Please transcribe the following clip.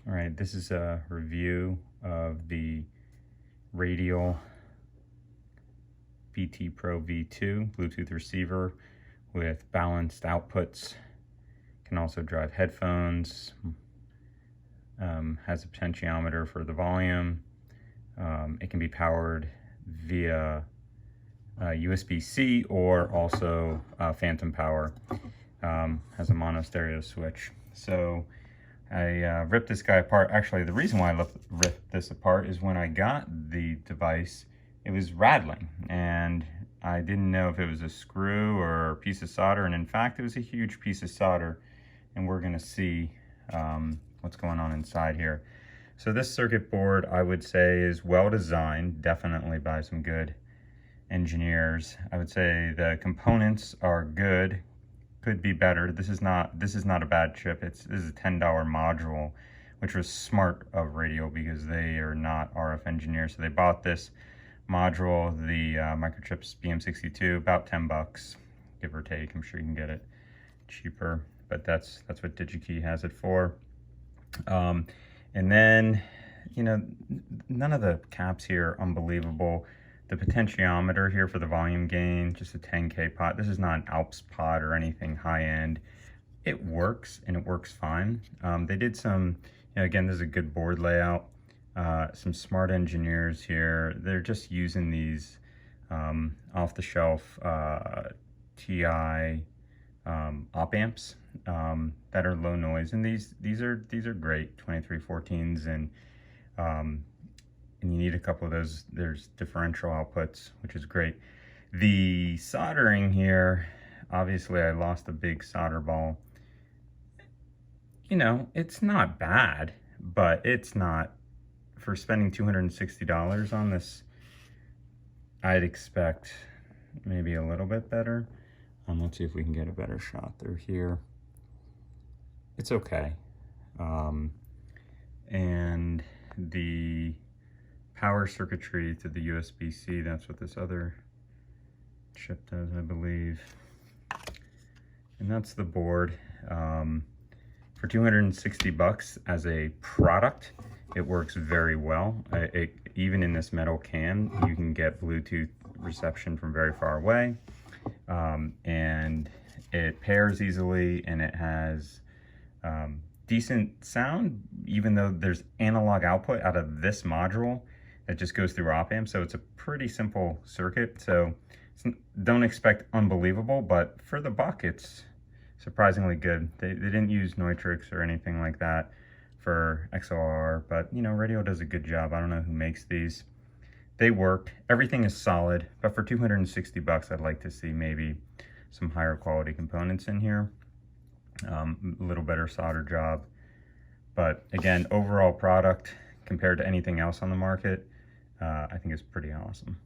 All right, this is a review of the Radial BT-pro V2 Bluetooth receiver with balanced outputs. Can also drive headphones. Has a potentiometer for the volume. It can be powered via Usbc or also phantom power. Has a mono stereo switch. So I ripped this guy apart. Actually, the reason why I ripped this apart is when I got the device, it was rattling, and I didn't know if it was a screw or a piece of solder, and in fact, it was a huge piece of solder, and we're gonna see what's going on inside here. So this circuit board, I would say, is well designed, definitely by some good engineers. I would say the components are good. Could be better. This is not a bad chip. This is a $10 module, which was smart of Radial because they are not RF engineers. So they bought this module, the microchips BM62, about 10 bucks, give or take. I'm sure you can get it cheaper, but that's what DigiKey has it for. And then, you know, none of the caps here are unbelievable. The potentiometer here for the volume gain, just a 10K pot. This is not an Alps pot or anything high-end. It works, and it works fine. They did some, you know, again, this is a good board layout. Some smart engineers here. They're just using these off-the-shelf TI op amps that are low noise, and these are great 2314s, and you need a couple of those. There's differential outputs, which is great. The soldering here, obviously I lost a big solder ball. You know, it's not bad, but it's not, for spending $260 on this, I'd expect maybe a little bit better. Let's see if we can get a better shot through here. It's okay. And the power circuitry to the USB-C, that's what this other chip does, I believe. And that's the board. For 260 bucks as a product, it works very well. Even in this metal can, you can get Bluetooth reception from very far away. And it pairs easily, and it has decent sound, even though there's analog output out of this module that just goes through op amp. So it's a pretty simple circuit. So don't expect unbelievable, but for the buck, it's surprisingly good. They didn't use Neutrix or anything like that for XLR, but you know, Radial does a good job. I don't know who makes these. They work. Everything is solid, but for 260 bucks, I'd like to see maybe some higher quality components in here. A little better solder job. But again, overall product compared to anything else on the market, I think is pretty awesome.